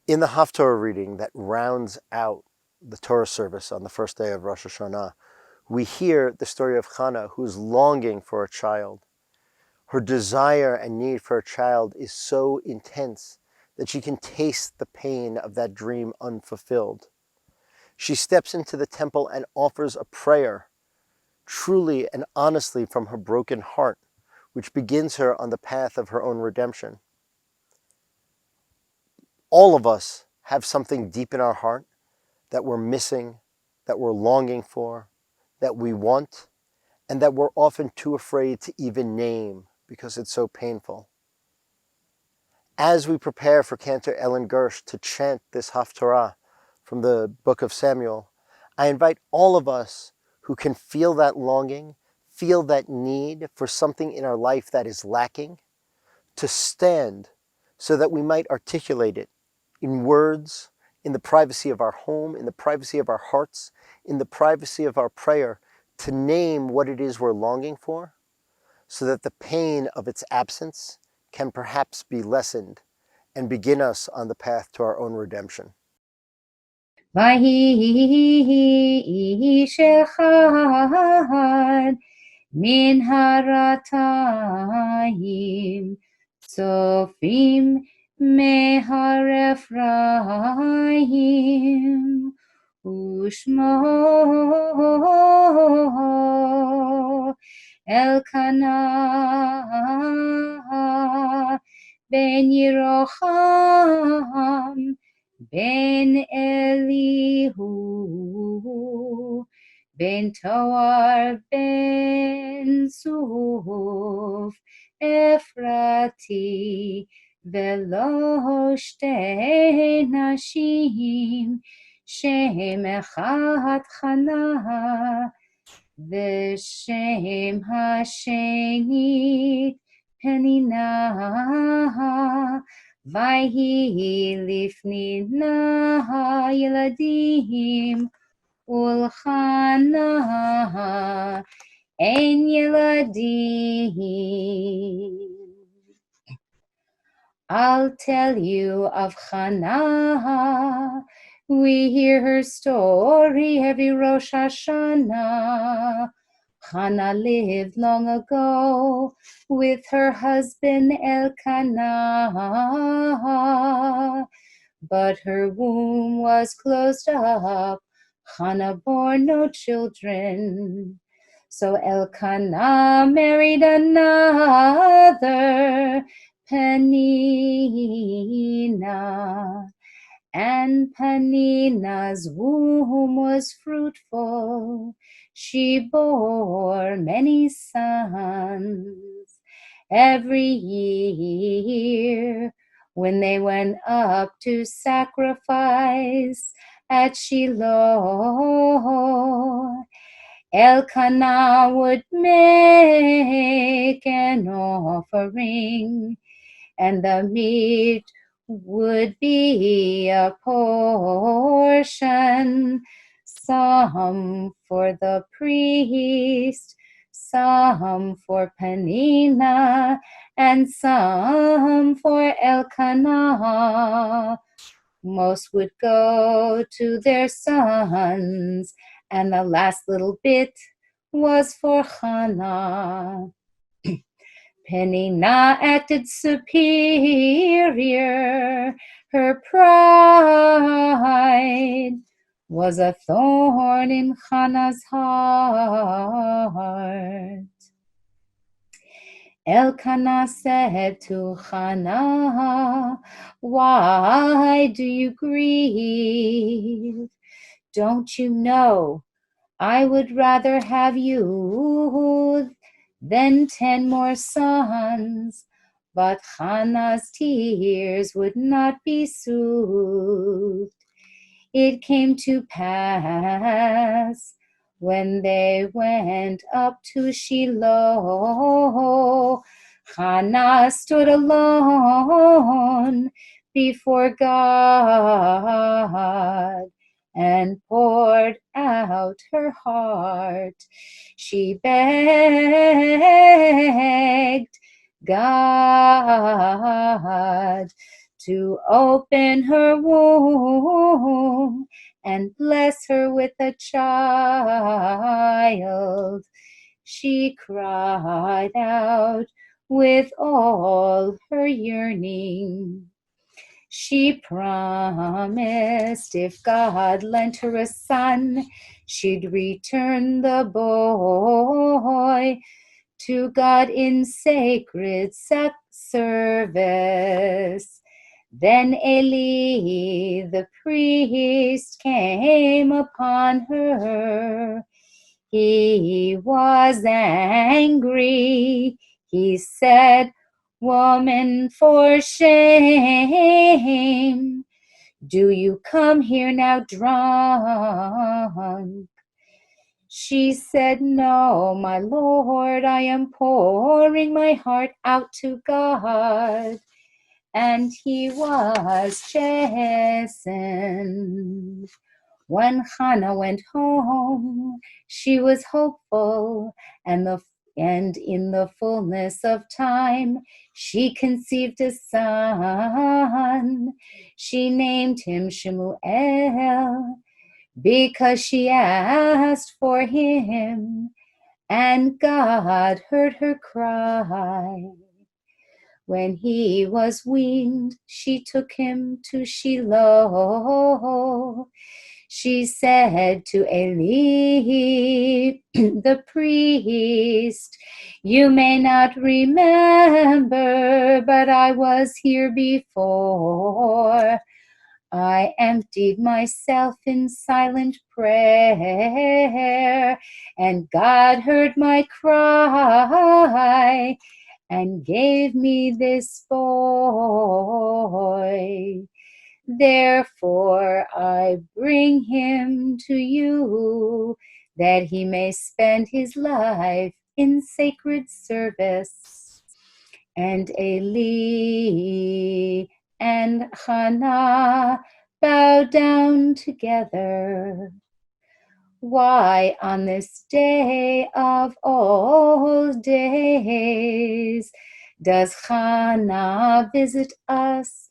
In the Haftorah reading that rounds out the Torah service on the first day of Rosh Hashanah, we hear the story of Hannah, who's longing for a child. Her desire and need for a child is so intense that she can taste the pain of that dream unfulfilled. She steps into the temple and offers a prayer, truly and honestly from her broken heart, which begins her on the path of her own redemption. All of us have something deep in our heart that we're missing, that we're longing for, that we want, and that we're often too afraid to even name because it's so painful. As we prepare for Cantor Ellen Gersh to chant this Haftorah from the book of Samuel, I invite all of us who can feel that longing, feel that need for something in our life that is lacking, to stand so that we might articulate it in words, in the privacy of our home, in the privacy of our hearts, in the privacy of our prayer, to name what it is we're longing for, so that the pain of its absence can perhaps be lessened and begin us on the path to our own redemption. Vahi shechad min haratayim tzofim mehar Ephraim ushmo Elkanah ben Yerocham ben Elihu ben Toar ben Suf Efrati velo shtei nashim shem echad Chana v'shem hashenit Penina Vayhi lifnina yeladim ulchana ein yeladim. I'll tell you of Hannah. We hear her story every Rosh Hashanah. Hannah lived long ago with her husband Elkanah, but her womb was closed up. Hannah bore no children. So Elkanah married another, Penina, and Penina's womb was fruitful. She bore many sons. Every year, when they went up to sacrifice at Shiloh, Elkanah would make an offering, and the meat would be a portion, some for the priest, some for Penina, and some for Elkanah. Most would go to their sons, and the last little bit was for Hannah. Penina acted superior. Her pride was a thorn in Hannah's heart. Elkanah said to Hannah, "Why do you grieve? Don't you know I would rather have you than 10 more sons?" But Hannah's tears would not be soothed. It came to pass when they went up to Shiloh, Hannah stood alone before God and poured out her heart. She begged God to open her womb and bless her with a child. She cried out with all her yearning. She promised if God lent her a son, she'd return the boy to God in sacred service. Then Eli, the priest, came upon her. He was angry. He said, "Woman, for shame. Do you come here now drunk?" She said, "No, my Lord, I am pouring my heart out to God." And he was chastened. When Hannah went home, she was hopeful, and in the fullness of time, she conceived a son. She named him Shemuel, because she asked for him, and God heard her cry. When he was weaned, she took him to Shiloh. She said to Eli, the priest, "You may not remember, but I was here before. I emptied myself in silent prayer, and God heard my cry and gave me this boy. Therefore I bring him to you, that he may spend his life in sacred service." And Eli and Hannah bowed down together. Why, on this day of all days, does Hannah visit us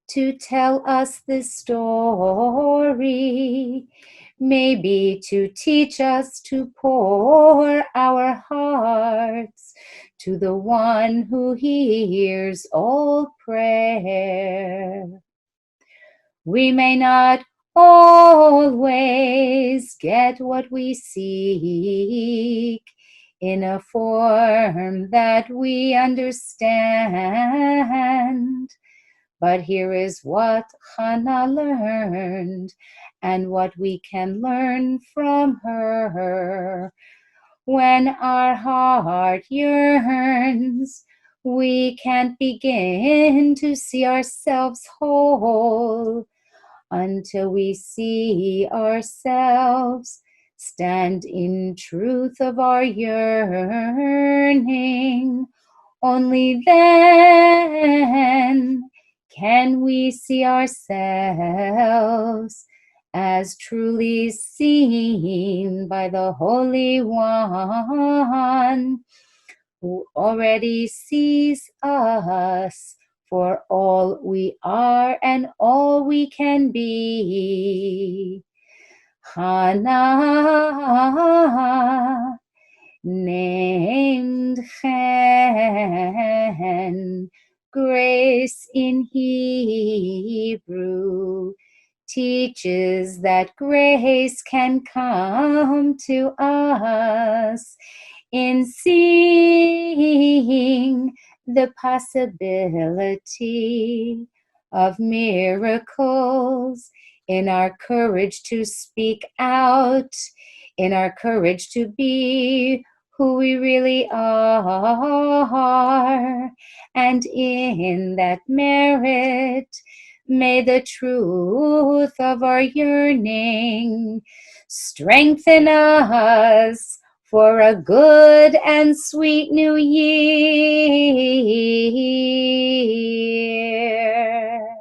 to tell us this story? Maybe to teach us to pour our hearts to the one who hears all prayer. We may not always get what we seek in a form that we understand, but here is what Hannah learned and what we can learn from her. When our heart yearns, we can't begin to see ourselves whole until we see ourselves stand in truth of our yearning. Only then can we see ourselves as truly seen by the Holy One, who already sees us for all we are and all we can be. Hannah, named Chen, grace in Hebrew, teaches that grace can come to us in seeing the possibility of miracles, in our courage to speak out, in our courage to be who we really are, and in that merit, may the truth of our yearning strengthen us for a good and sweet new year.